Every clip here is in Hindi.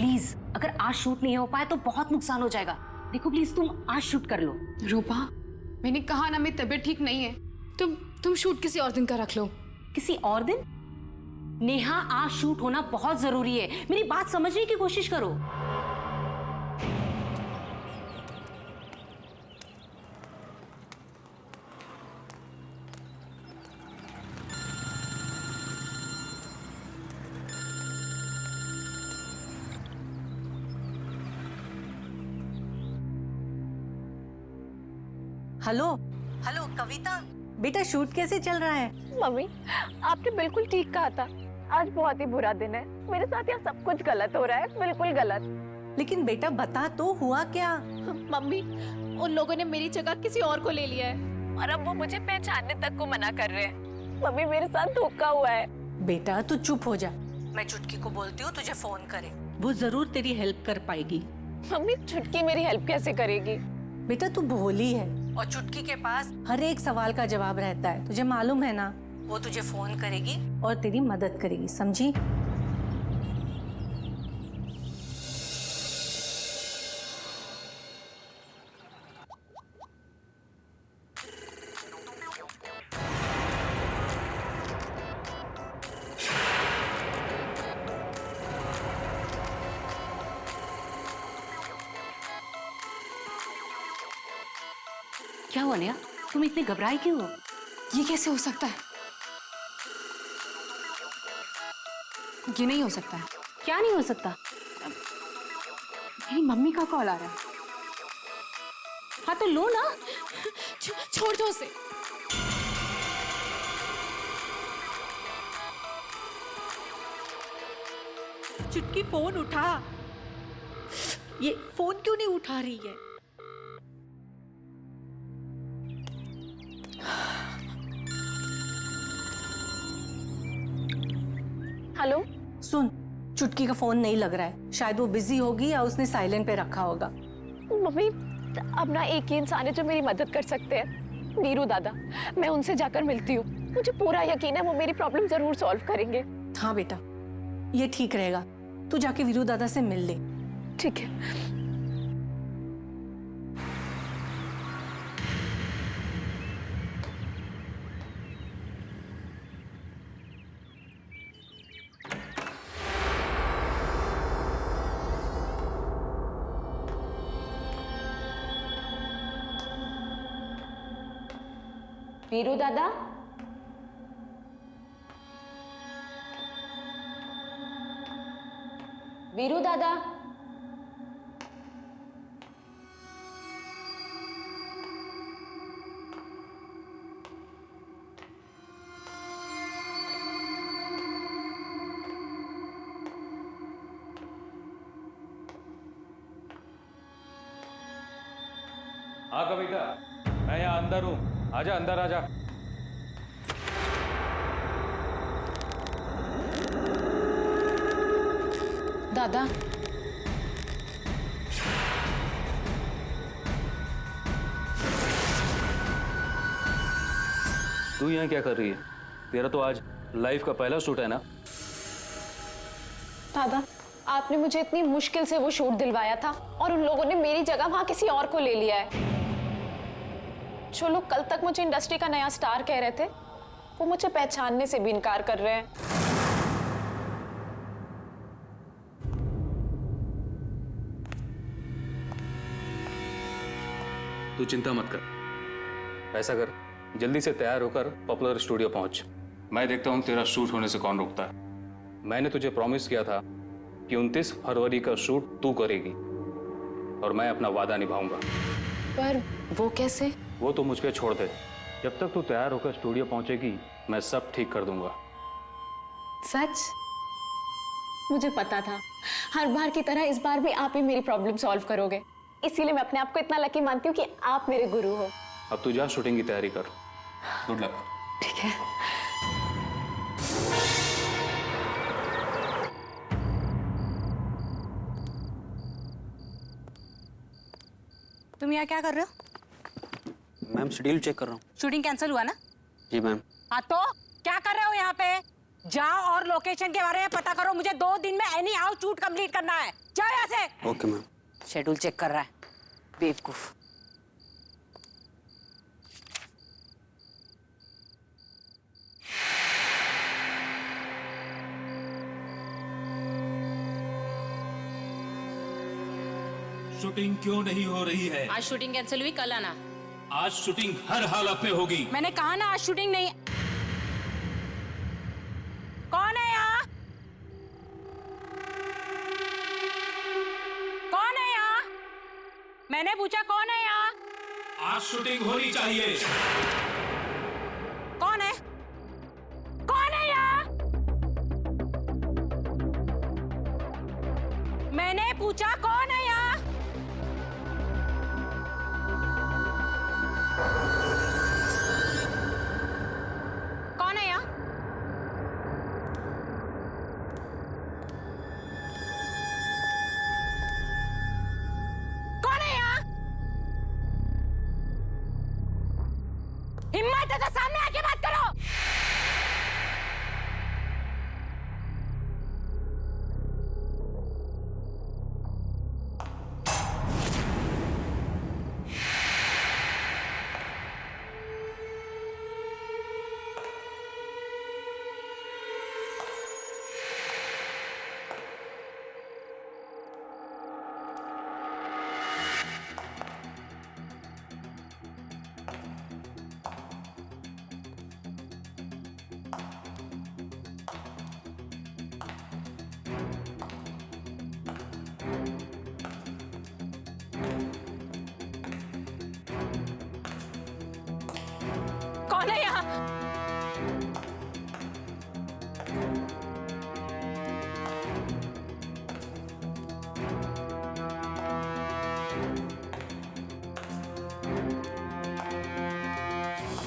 प्लीज, अगर आज शूट नहीं हो पाए तो बहुत नुकसान हो जाएगा। देखो प्लीज तुम आज शूट कर लो। रूपा, मैंने कहा ना मेरी तबीयत ठीक नहीं है। तुम शूट किसी और दिन का रख लो। किसी और दिन? नेहा, आज शूट होना बहुत जरूरी है, मेरी बात समझने की कोशिश करो। हेलो हेलो कविता, बेटा शूट कैसे चल रहा है? मम्मी, आपने बिल्कुल ठीक कहा था। आज बहुत ही बुरा दिन है। मेरे साथ यहाँ सब कुछ गलत हो रहा है, बिल्कुल गलत। लेकिन बेटा बता तो हुआ क्या? मम्मी, उन लोगों ने मेरी जगह किसी और को ले लिया है और अब वो मुझे पहचानने तक को मना कर रहे हैं। मम्मी, मेरे साथ धोखा हुआ है। बेटा तू चुप हो जा, मैं चुटकी को बोलती हूँ तुझे फोन करे, वो जरूर तेरी हेल्प कर पाएगी। मम्मी, चुटकी मेरी हेल्प कैसे करेगी? बेटा तू भोली है और चुटकी के पास हर एक सवाल का जवाब रहता है, तुझे मालूम है ना। वो तुझे फोन करेगी और तेरी मदद करेगी, समझी? क्या हुआ नेहा, तुम इतनी घबराई क्यों हो? ये कैसे हो सकता है? ये नहीं हो सकता है। क्या नहीं हो सकता? मेरी मम्मी का कॉल आ रहा है। हाँ तो लो ना। छोड़ दो उसे। चुटकी फोन उठा। ये फोन क्यों नहीं उठा रही है? हेलो, सुन, चुटकी का फोन नहीं लग रहा है, शायद वो बिजी होगी या उसने साइलेंट पे रखा होगा। मम्मी, अब ना एक ही इंसान है जो मेरी मदद कर सकते हैं, वीरू दादा। मैं उनसे जाकर मिलती हूँ। मुझे पूरा यकीन है वो मेरी प्रॉब्लम जरूर सॉल्व करेंगे। हाँ बेटा, ये ठीक रहेगा, तू जाके वीरू दादा से मिल ले। ठीक है। वीरू दादा, वीरू दादा, हाँ कविता, मैं यहाँ अंदर हूँ, आजा अंदर आजा। दादा, तू यहाँ क्या कर रही है? तेरा तो आज लाइफ का पहला शूट है ना? दादा, आपने मुझे इतनी मुश्किल से वो शूट दिलवाया था और उन लोगों ने मेरी जगह वहां किसी और को ले लिया है। जो लोग कल तक मुझे इंडस्ट्री का नया स्टार कह रहे थे, वो मुझे पहचानने से भी इनकार कर रहे हैं। तू चिंता मत कर, ऐसा कर, जल्दी से तैयार होकर पॉपुलर स्टूडियो पहुंच। मैं देखता हूं तेरा शूट होने से कौन रोकता है। मैंने तुझे प्रॉमिस किया था कि 29 फरवरी का शूट तू करेगी और मैं अपना वादा निभाऊंगा। पर वो कैसे? वो तो मुझ पे छोड़ दे, जब तक तू तैयार होकर स्टूडियो पहुंचेगी मैं सब ठीक कर दूंगा। सच? मुझे पता था हर बार की तरह इस बार भी आप ही मेरी प्रॉब्लम सॉल्व करोगे, इसीलिए मैं अपने आप को इतना लकी मानती हूँ कि आप मेरे गुरु हो। अब तू जा शूटिंग की तैयारी कर। Good luck. ठीक है। तुम यहाँ क्या कर रहे हो? मैम शेड्यूल चेक कर रहा हूँ। शूटिंग कैंसिल हुआ ना? जी मैम। हाँ तो क्या कर रहे हो यहाँ पे? जाओ और लोकेशन के बारे में पता करो, मुझे 2 दिन में एनी हाउ शूट कंप्लीट करना है। जाओ यहाँ से। Okay ma'am. शेड्यूल चेक कर रहा है, बेवकूफ। शूटिंग क्यों नहीं हो रही है? आज शूटिंग कैंसिल हुई, कल आना। आज शूटिंग हर हालत में होगी। मैंने कहा ना आज शूटिंग नहीं। कौन है यहाँ? कौन है यहाँ? मैंने पूछा कौन है यहाँ? आज शूटिंग होनी चाहिए। कौन है? कौन है यहाँ? मैंने पूछा कौन है यहाँ? कौन है यहाँ? कौन है यहाँ? हिम्मत है तो सामने आके बात करो। कौन है यहाँ?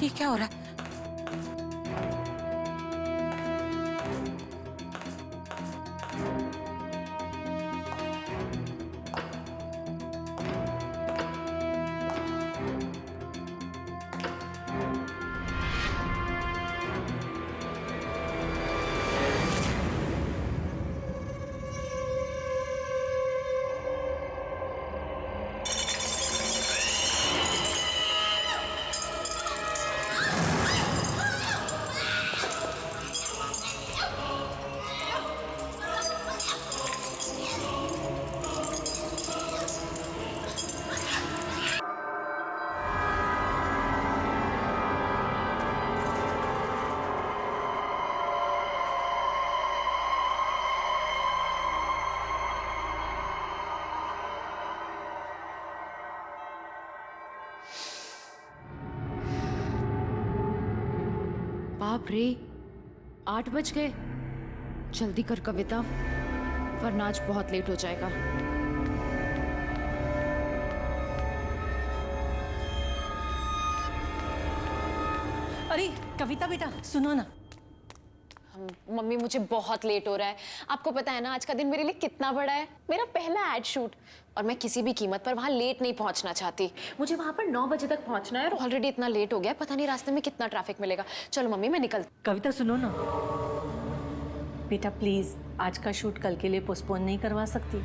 ये क्या हो रहा है? बाप रे, 8 बज गए। जल्दी कर कविता, वरना आज बहुत लेट हो जाएगा। अरे कविता बेटा सुनो ना। मम्मी मुझे बहुत लेट हो रहा है। आपको पता है ना आज का दिन मेरे लिए कितना बड़ा है। मेरा पहला एड शूट और मैं किसी भी कीमत पर वहां लेट नहीं पहुंचना चाहती। मुझे वहां पर 9 बजे तक पहुंचना है और ऑलरेडी इतना लेट हो गया, पता नहीं रास्ते में कितना ट्रैफिक मिलेगा। चलो मम्मी मैं निकल। कविता सुनो ना बेटा, प्लीज आज का शूट कल के लिए पोस्टपोन नहीं करवा सकती?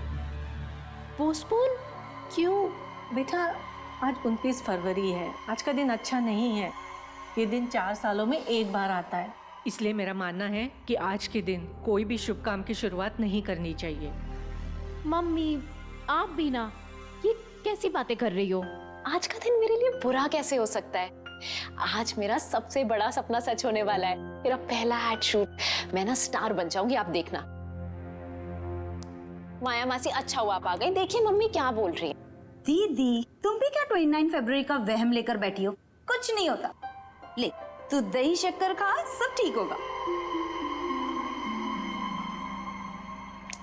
पोस्टपोन क्यों? बेटा आज 29 फरवरी है, आज का दिन अच्छा नहीं है। ये दिन 4 सालों में एक बार आता है, इसलिए मेरा मानना है कि आज के दिन कोई भी शुभ काम की शुरुआत नहीं करनी चाहिए। मम्मी आप भी ना, ये कैसी बातें कर रही हो? आज का दिन मेरे लिए बुरा कैसे हो सकता है? आज मेरा सबसे बड़ा सपना सच होने वाला है, मेरा पहला एड शूट। मैं ना स्टार बन जाऊंगी, आप देखना। माया मासी अच्छा हुआ आप आ गई। देखिए मम्मी क्या बोल रही है। दीदी तुम भी क्या 29 फरवरी का वहम लेकर बैठी हो? कुछ नहीं होता। ले तू दही शक्कर खा, सब ठीक होगा।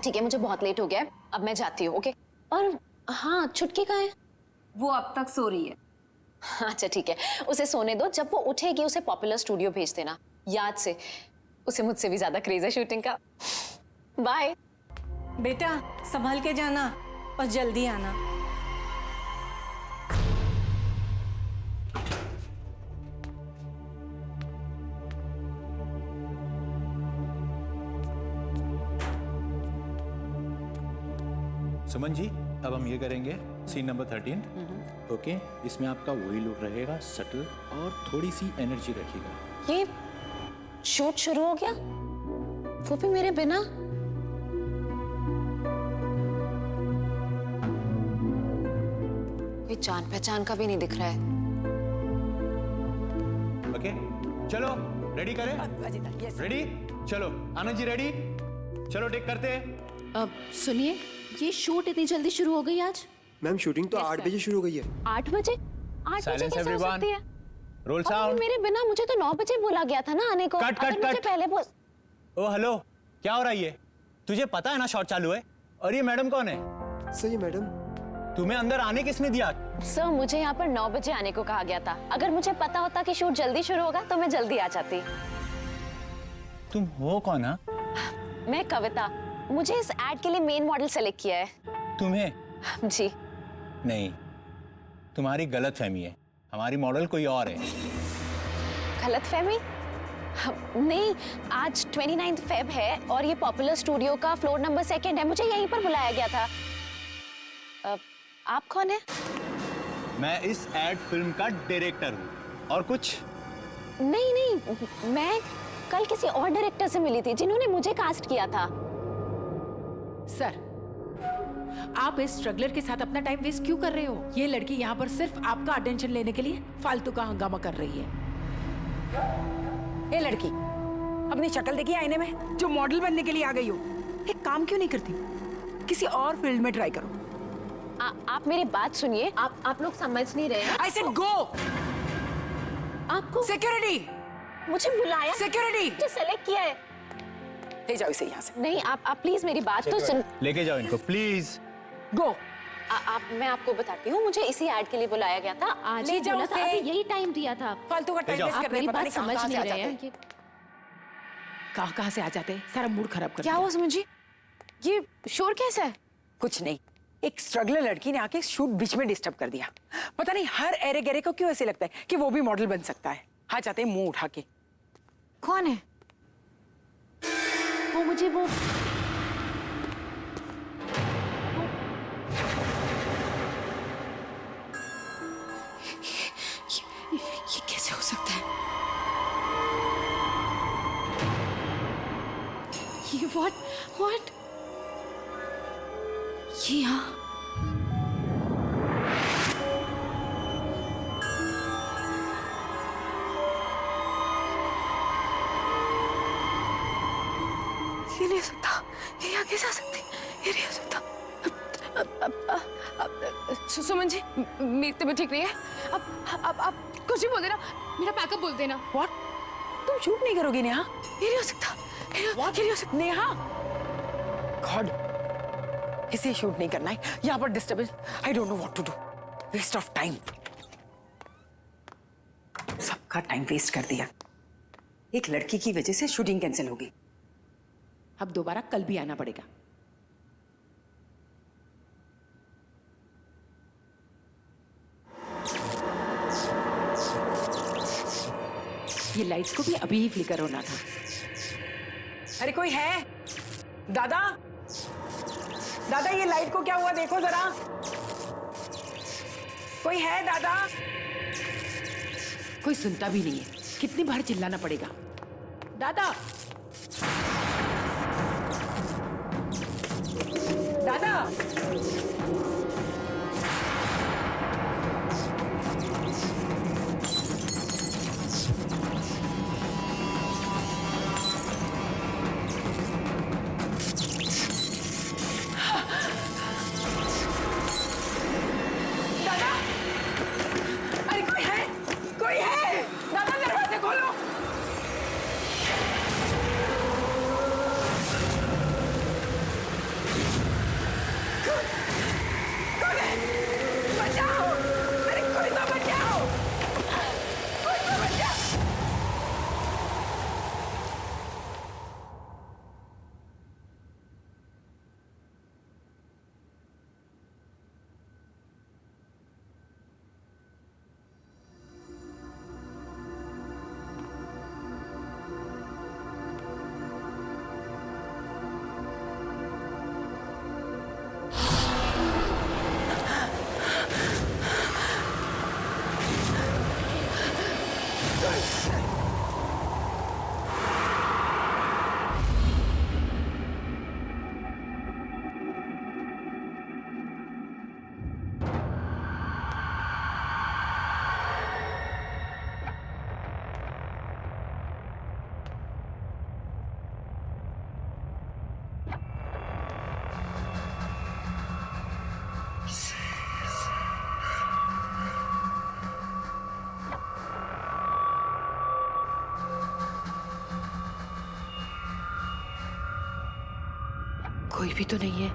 ठीक है, मुझे बहुत लेट हो गया है, अब मैं जाती हूँ। ओके। और हाँ, छुटकी कहाँ है? वो अब तक सो रही है। अच्छा ठीक है, उसे सोने दो। जब वो उठेगी उसे पॉपुलर स्टूडियो भेज देना, याद से। उसे मुझसे भी ज्यादा क्रेज है शूटिंग का। बाय बेटा संभल के जाना और जल्दी आना। सुमन जी, अब हम ये करेंगे सीन नंबर 13। ओके, इसमें आपका वही लुक रहेगा, सटल और थोड़ी सी एनर्जी रखिएगा। ये शूट शुरू हो गया, वो भी मेरे बिना। कोई जान पहचान का भी नहीं दिख रहा है। ओके, चलो रेडी करें। रेडी, चलो आनंद जी रेडी, चलो टेक करते हैं। अब सुनिए, ये शूट इतनी जल्दी शुरू हो गई आज? मैम शूटिंग तो 8 बजे शुरू हो गई है। 8 बजे? 8 बजे Silence कैसे हो everyone. सकती है? रोल और साउंड। मेरे बिना मुझे तो 9 बजे बोला गया था ना आने को। कट, अगर कट, मुझे कट। पहले बोल। ओ हेलो, क्या हो रहा है ये? तुझे पता है ना शॉट चालू है? और ये मैडम कौन है? सही मैडम। तुम्हें अंदर आने किसने दिया? सर, मुझे यहाँ पर 9 बजे आने को कहा गया था। अगर मुझे पता होता कि शूट जल्दी शुरू होगा तो मैं जल्दी आ जाती। तुम हो कौन? हा? मैं कविता, मुझे इस एड के लिए मेन मॉडल सेलेक्ट किया है। तुम्हें? जी। नहीं, तुम्हारी गलतफहमी है, हमारी मॉडल कोई और है। गलतफहमी? नहीं, आज 29 फेब है और ये पॉपुलर स्टूडियो का फ्लोर नंबर 2 है। मुझे यहीं पर बुलाया गया था। आप कौन है? मैं इस एड फिल्म का डायरेक्टर हूँ। और कुछ? नहीं नहीं, मैं कल किसी और डायरेक्टर से मिली थी जिन्होंने मुझे कास्ट किया था। सर, आप इस स्ट्रगलर के साथ अपना टाइम वेस्ट क्यों कर रहे हो? ये लड़की यहाँ पर सिर्फ आपका अटेंशन लेने के लिए फालतू का हंगामा कर रही है। ए लड़की, अपनी शक्ल देखी आईने में, जो मॉडल बनने के लिए आ गई हो। एक काम क्यों नहीं करती? किसी और फील्ड में ट्राई करो। आप मेरी बात सुनिए। आप लोग समझ नहीं रहे हैं। I said go! आपको सिक्योरिटी! मुझे बुलाया। सिक्योरिटी! मुझे सेलेक्ट किया है। ले जाओ इसे यहाँ से। नहीं, आप प्लीज मेरी बात तो सुन। लेके जाओ इनको प्लीज। गो। मैं आपको बताती हूँ, मुझे इसी एड के लिए बुलाया गया था। आज ले ही जाओ बोला था, उसे। अभी यही टाइम दिया था। फालतू का टाइम वेस्ट आप कर रहे मेरी हैं, पता बात नहीं समझ कहाँ नहीं से आ रहे जाते हैं। हैं। कहाँ से आ जाते हैं, सारा मूड खराब कर क्या दिया। हुआ सुमन जी? ये शोर कैसा है? कुछ नहीं, एक स्ट्रगलर लड़की ने आके शूट बीच में डिस्टर्ब कर दिया। पता नहीं हर एरे गहरे को क्यों ऐसे लगता है कि वो भी मॉडल बन सकता है। आ जाते हैं मुंह उठा के। कौन है वो? मुझे वो ये कैसे हो सकता है? ये what? ये यहाँ? ये नहीं हो सकता। ये यहाँ कैसे आ सकती? ये नहीं हो सकता। सुमन जी, मेरी तबीयत ठीक नहीं है। अब कुछ भी बोल देना, मेरा पैकअप बोल देना। What? तुम शूट नहीं करोगी नेहा? ये नहीं हो सकता। ये नहीं हो सकता। नेहा, गॉड, इसे शूट नहीं करना है। यहाँ पर disturbance. I don't know what to do. Waste of time. सबका टाइम वेस्ट कर दिया। एक लड़की की वजह से शूटिंग कैंसिल होगी। अब दोबारा कल भी आना पड़ेगा। ये लाइट्स को भी अभी ही फ्लिकर होना था। अरे कोई है? दादा, दादा ये लाइट को क्या हुआ देखो जरा। कोई है दादा? कोई सुनता भी नहीं है, कितनी बार चिल्लाना पड़ेगा। दादा, दादा, दादा, अरे कोई है? कोई है? दादा दरवाजे खोलो। कोई भी तो नहीं है।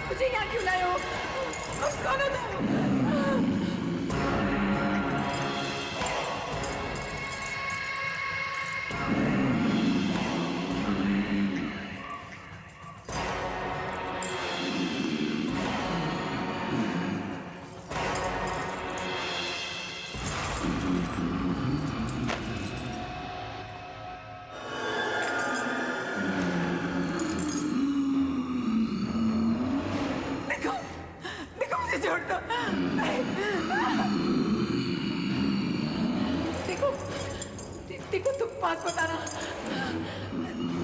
मुझे यहाँ क्यों लाए हो? कौन हो तुम? छोड़ दो। देखो देखो तुम बात बताना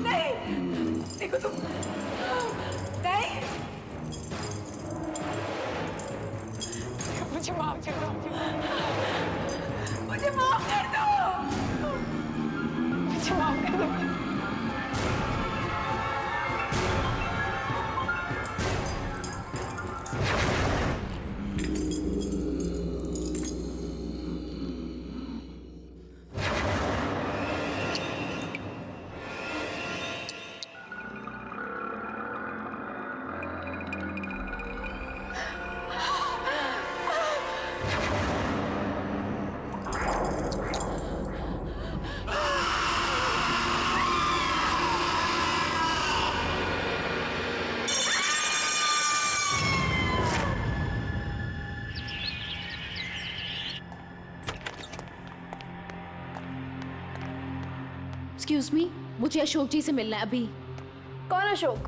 नहीं। देखो तुम नहीं। मुझे माफ कर दो। मुझे माफ कर दो। मुझे माफ कर दो। एक्सक्यूज मी, मुझे अशोक जी से मिलना है अभी। कौन अशोक?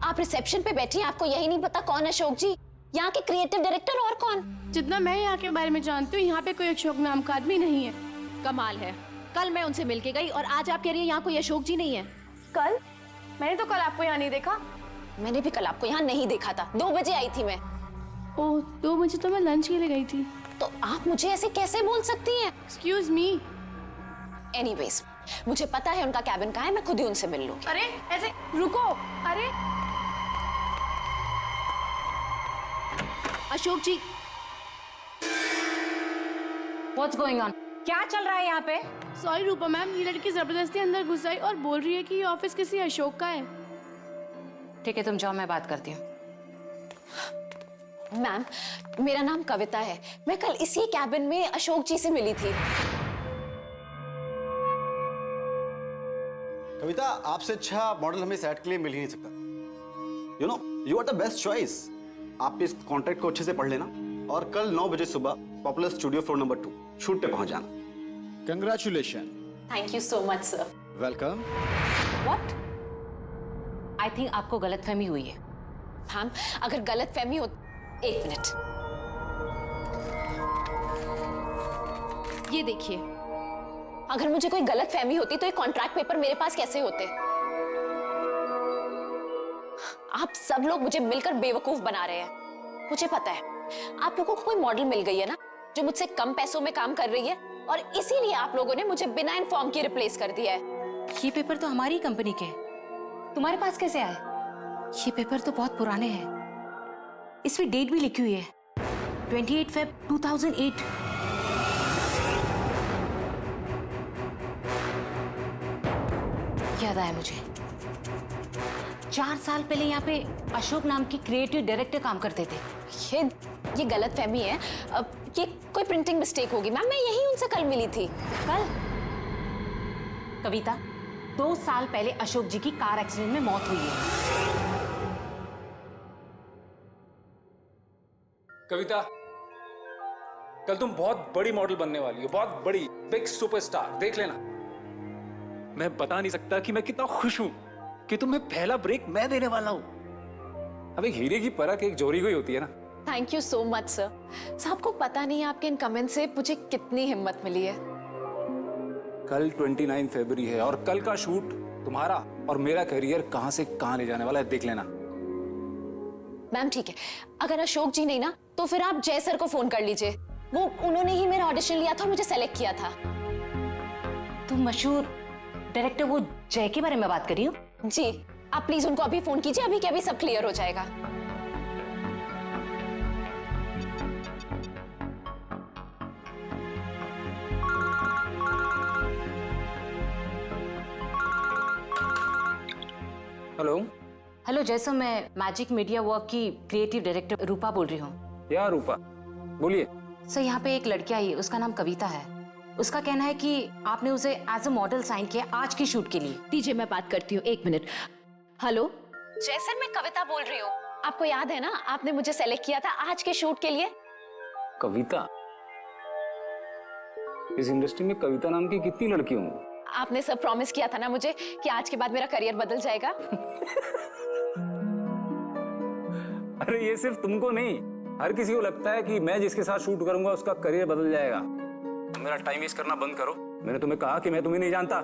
आप रिसेप्शन पे बैठी हैं, आपको यही नहीं पता कौन अशोक जी? यहाँ के क्रिएटिव डायरेक्टर और कौन? जितना मैं यहाँ के बारे में जानती हूँ, यहाँ पे कोई अशोक नाम का आदमी नहीं है। कमाल है, कल मैं उनसे मिलके गई और आज आप कह रही हैं यहाँ कोई अशोक जी नहीं है। कल? मैंने तो कल आपको यहाँ नहीं देखा। मैंने भी कल आपको यहाँ नहीं देखा था। 2 बजे आई थी मैं। ओह, 2 बजे तो मैं लंच के लिए गई थी। तो आप मुझे ऐसे कैसे बोल सकती हैं? Excuse me. एनीवेज, मुझे पता है उनका कैबिन कहाँ है, मैं खुद ही उनसे मिल लूंगी। अरे ऐसे रुको। अरे अशोक जी। What's going on? क्या चल रहा है यहाँ पे? सॉरी रूपा मैम, ये लड़की जबरदस्ती अंदर घुस आई और बोल रही है कि ये ऑफिस किसी अशोक का है। ठीक है, तुम जाओ, मैं बात करती हूँ। मैम, मेरा नाम कविता है। मैं कल इसी कैबिन में अशोक जी से मिली थी। कविता, आपसे अच्छा मॉडल हमें सेट के लिए मिल ही नहीं सकता। You know, you are the best choice. आप इस कॉन्ट्रैक्ट को अच्छे से पढ़ लेना और कल 9 बजे सुबह popular studio floor number 2 shoot पे पहुंच जाना। Congratulation. Thank you so much sir. Welcome. What? I think आपको गलतफहमी हुई है। मैम, अगर गलतफहमी हो, 1 मिनट। ये देखिए, अगर मुझे कोई गलतफहमी होती तो ये कॉन्ट्रैक्ट पेपर मेरे पास कैसे होते? आप सब लोग मुझे मिलकर बेवकूफ बना रहे हैं। मुझे पता है आप लोगों को कोई मॉडल मिल गई है ना, जो मुझसे कम पैसों में काम कर रही है, और इसीलिए आप लोगों ने मुझे बिना इन्फॉर्म किए रिप्लेस कर दिया है। ये पेपर तो हमारी कंपनी के हैं। तुम्हारे पास कैसे आए? ये पेपर तो बहुत पुराने हैं। इसमें डेट भी लिखी हुई है, 28 Feb 2008। याद आया मुझे, 4 साल पहले यहाँ पे अशोक नाम की क्रिएटिव डायरेक्टर काम करते थे। ये गलतफहमी है। ये कोई प्रिंटिंग मिस्टेक होगी मैम। मैं यही उनसे कल मिली थी। कल? कविता, 2 साल पहले अशोक जी की कार एक्सीडेंट में मौत हुई है। कविता, कल तुम बहुत बड़ी मॉडल बनने वाली हो, बहुत बड़ी, बिग सुपरस्टार, देख लेना। मैं बता नहीं सकता कि मैं कितना खुश हूं कि तुम्हें पहला ब्रेक मैं देने वाला हूं। अब एक हीरे की परख एक जोरी को ही होती है ना। Thank you so much sir. Sir आपको पता नहीं है आपके इन कमेंट से मुझे कितनी हिम्मत मिली है। कल 29 फरवरी है और कल का शूट तुम्हारा और मेरा करियर कहां से कहां ले जाने वाला है, देख लेना। मैम ठीक है, अगर अशोक जी नहीं ना तो फिर आप जय सर को फोन कर लीजिए। वो उन्होंने ही मेरा ऑडिशन लिया था और मुझे सेलेक्ट किया था। तुम मशहूर डायरेक्टर वो जय के बारे में बात कर रही हो? जी, आप प्लीज उनको अभी फोन कीजिए, अभी के अभी सब क्लियर हो जाएगा। हेलो। हेलो जय सर, मैं मैजिक मीडिया वर्क की क्रिएटिव डायरेक्टर रूपा बोल रही हूँ। क्या रूपा, बोलिए। सर यहाँ पे एक लड़की आई है, उसका नाम कविता है। उसका कहना है कि आपने उसे एज अ मॉडल साइन किया आज की शूट के लिए। दीजिए मैं बात करती हूँ, 1 मिनट। हेलो जय सर, मैं कविता बोल रही हूँ। आपको याद है ना, आपने मुझे सेलेक्ट किया था आज के शूट के लिए। कविता? इस इंडस्ट्री में कविता नाम की कितनी लड़की होंगी? आपने सब प्रॉमिस किया था ना मुझे कि आज के बाद मेरा करियर बदल जाएगा। अरे ये सिर्फ तुमको नहीं, हर किसी को लगता है कि मैं जिसके साथ शूट करूंगा उसका करियर बदल जाएगा। मेरा टाइम वेस्ट करना बंद करो। मैंने तुम्हें कहा कि मैं तुम्हें नहीं जानता।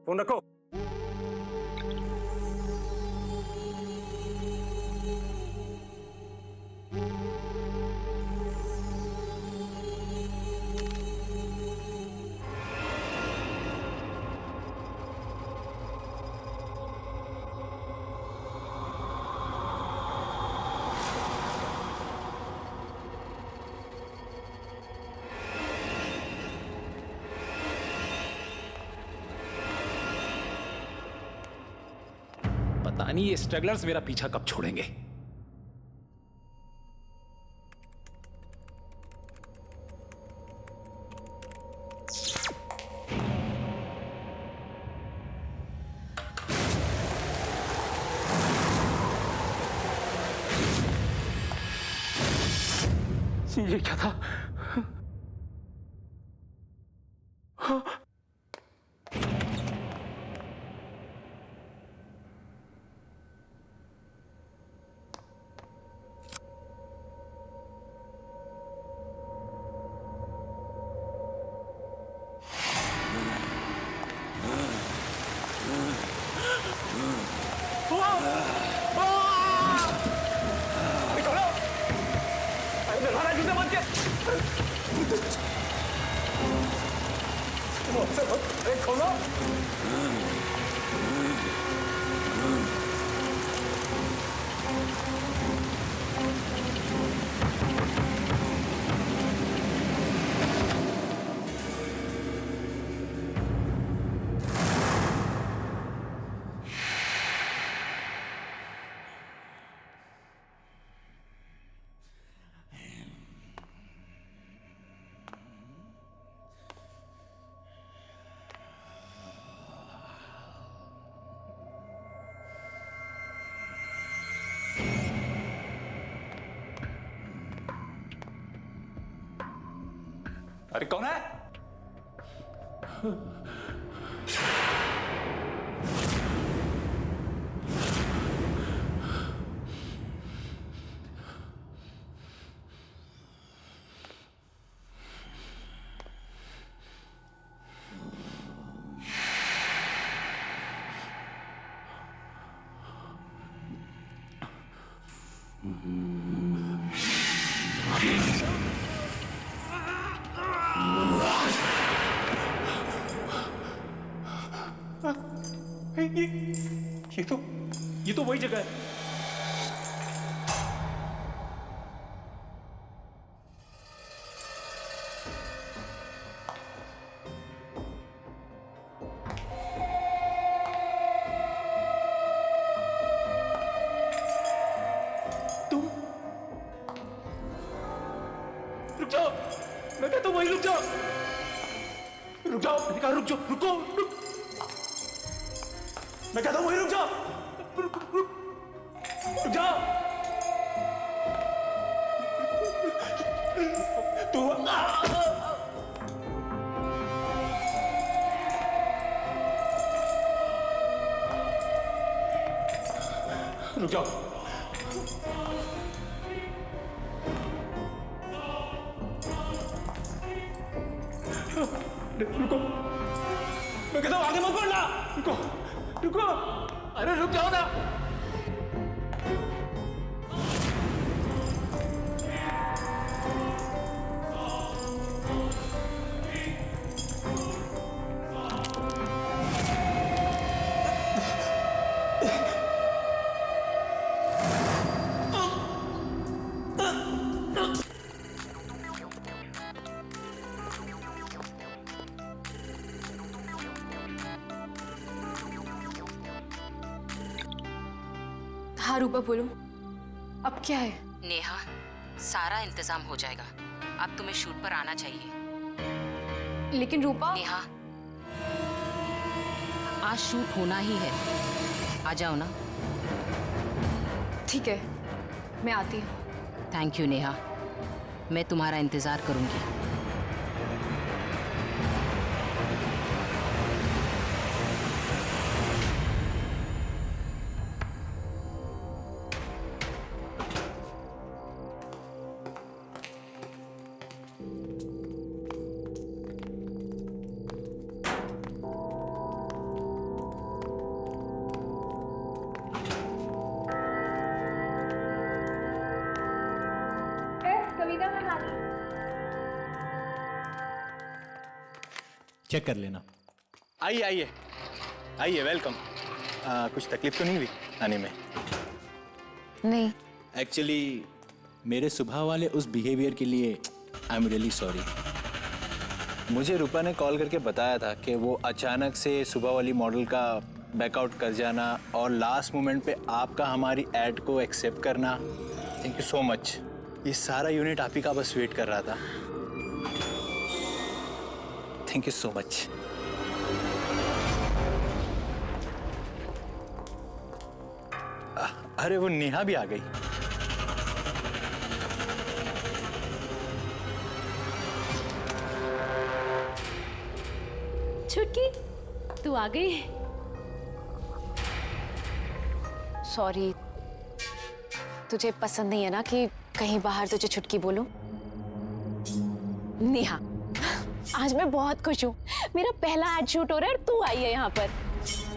फोन रखो। पता नहीं ये स्ट्रगलर्स मेरा पीछा कब छोड़ेंगे। ये क्या था? अरे कौन है? ये तो वही जगह है। तुम रुक जाओ, मैं कहता हूं वहीं रुक जाओ। रुक जाओ, मैंने कहा रुक जाओ, रुक। मैं कहता हूं वहीं रुक जाओ। रुक जाओ। तू रुक जाओ। रुको, मैं कहता हूँ आगे मत बढ़ना। रुको रुको, अरे रुक जाओ ना। हाँ रूपा बोलो, अब क्या है? नेहा, सारा इंतजाम हो जाएगा। अब तुम्हें शूट पर आना चाहिए। लेकिन रूपा। नेहा, आज शूट होना ही है। आ जाओ ना। ठीक है, मैं आती हूँ। थैंक यू नेहा, मैं तुम्हारा इंतजार करूंगी। चेक कर लेना। आइए आइए आइए, वेलकम। कुछ तकलीफ तो नहीं हुई आने में? नहीं। एक्चुअली मेरे सुबह वाले उस बिहेवियर के लिए आई एम रियली सॉरी। मुझे रूपा ने कॉल करके बताया था कि वो अचानक से सुबह वाली मॉडल का बैकआउट कर जाना और लास्ट मोमेंट पे आपका हमारी ऐड को एक्सेप्ट करना। Thank you so much. ये सारा यूनिट आप ही का बस वेट कर रहा था। Thank you so much. अरे वो नेहा भी आ गई। छुटकी, तू आ गई। सॉरी, तुझे पसंद नहीं है ना कि कहीं बाहर तुझे छुटकी बोलूं? नेहा, आज मैं बहुत खुश हूँ। मेरा पहला एड शूट हो रहा है और तू आई है यहाँ पर।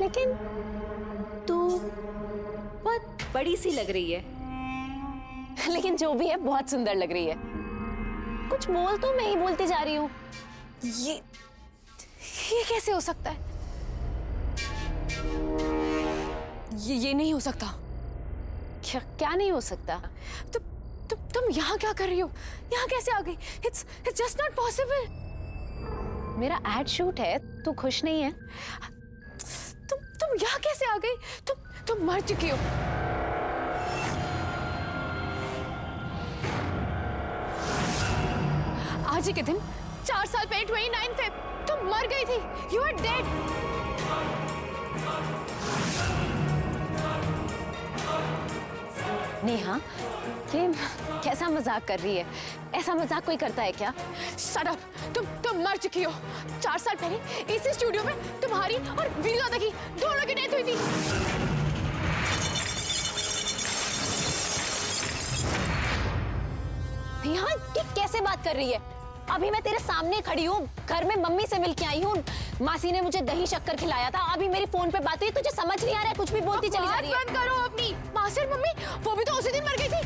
लेकिन तू बहुत बड़ी सी लग रही है। लेकिन जो भी है बहुत सुंदर लग रही है। कुछ बोल तो मैं ही बोलती जा रही हूँ। ये कैसे हो सकता है? ये नहीं हो सकता। क्या नहीं हो सकता? तुम यहाँ क्या कर रही हो? यहाँ कैसे आ गई? It's just not possible. मेरा एड शूट है, तू खुश नहीं है? तुम यहाँ कैसे आ गई? तुम मर चुकी हो। आज ही के दिन 4 साल पहले 29 फेब तुम मर गई थी। You are dead. नेहा, ये कैसा मजाक कर रही है? ऐसा मजाक कोई करता है क्या? Shut up. तुम मर चुकी हो। 4 साल पहले इसी स्टूडियो में तुम्हारी और वीर दादा की दोनों की डेथ हुई थी। नेहा, ये कैसे बात कर रही है? अभी मैं तेरे सामने खड़ी हूँ, घर में मम्मी से मिलके आई हूँ। मासी ने मुझे दही शक्कर खिलाया था। अभी मेरी फोन पे बात हुई, तुझे समझ नहीं आ रहा है? कुछ भी बोलती चली जा रही है। बंद करो अपनी। मासी और मम्मी वो भी तो उसी दिन मर गई थी।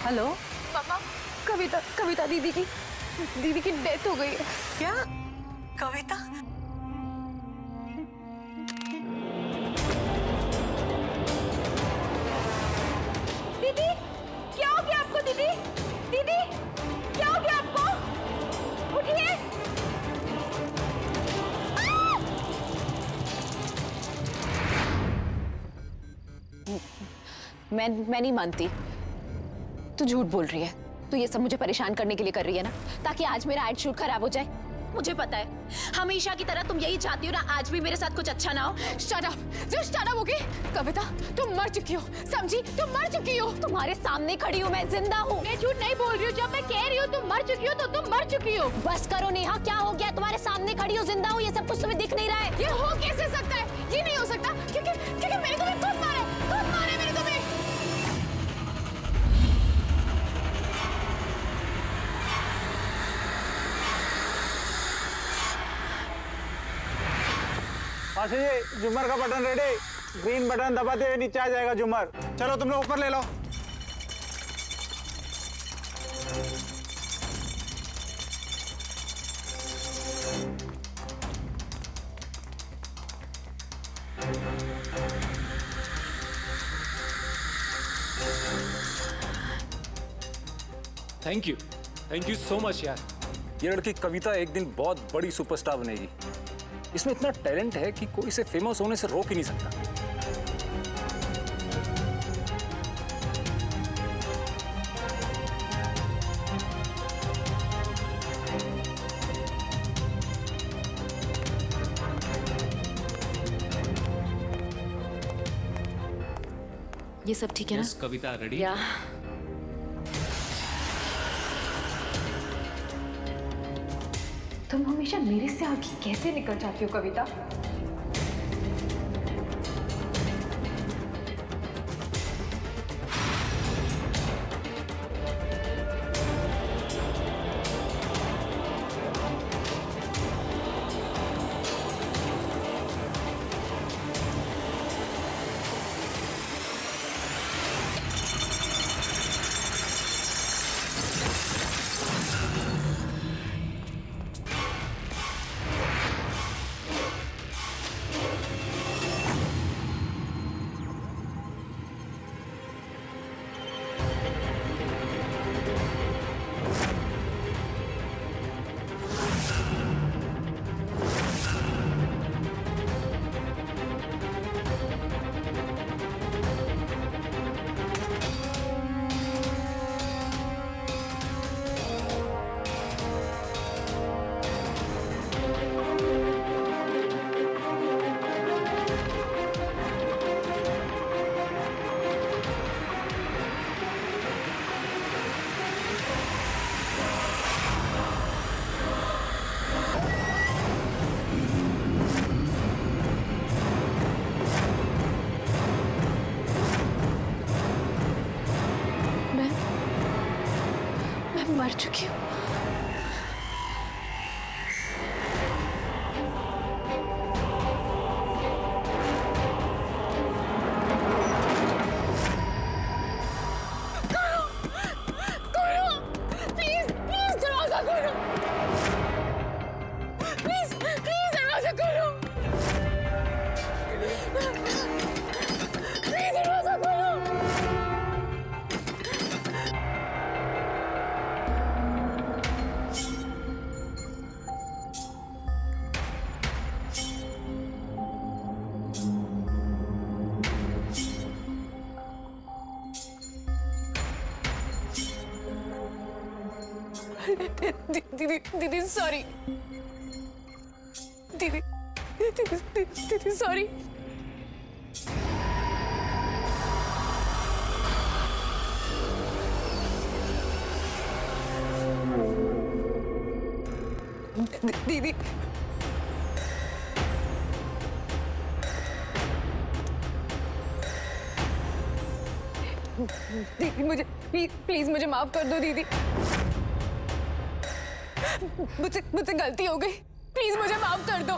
हेलो पापा, कविता दीदी की डेथ हो गई है। क्या? कविता? दीदी, क्या हो गया आपको? दीदी, क्या हो गया आपको? उठिए। मैं नहीं मानती। तू झूठ बोल रही है। तू ये सब मुझे परेशान करने के लिए कर रही है ना, ताकि आज मेरा एड शूट खराब हो जाए। मुझे पता है हमेशा की तरह तुम यही चाहती हो ना, आज भी मेरे साथ कुछ अच्छा ना हो। Shut up, just shut up, okay? Kavita तुम मर चुकी हो, समझी? तुम मर चुकी हो। तुम्हारे सामने खड़ी हूँ, मैं जिंदा हूँ। मैं झूठ नहीं बोल रही हूँ, जब मैं कह रही हूँ तुम मर चुकी हो तो तुम मर चुकी हो। बस करो नेहा, क्या हो गया? तुम्हारे सामने खड़ी हूँ, जिंदा हूँ, ये सब कुछ तुम्हें दिख नहीं रहा है? ये हो कैसे सकता है? ये नहीं हो सकता, क्योंकि मेरे को भी खुद मारे मेरे को भी। अच्छा जी, झूमर का बटन रेडी। ग्रीन बटन दबाते हुए नीचे आ जाएगा झूमर। चलो तुम लोग ऊपर ले लो। थैंक यू सो मच यार। ये लड़की कविता एक दिन बहुत बड़ी सुपरस्टार बनेगी। इसमें इतना टैलेंट है कि कोई इसे फेमस होने से रोक ही नहीं सकता। ये सब ठीक है ना? कविता रेडी? या तुम हमेशा मेरे से आगे कैसे निकल जाती हो कविता? मर चुकी हूँ। दीदी सॉरी। दीदी सॉरी। दीदी दीदी मुझे प्लीज मुझे माफ कर दो दीदी। मुझसे गलती हो गई, प्लीज मुझे माफ कर दो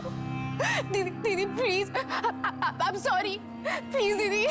दीदी please. I am sorry, please दीदी।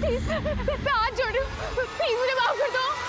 प्लीज मैं हाथ जोड़ रही हूँ, प्लीज मुझे माफ कर दो।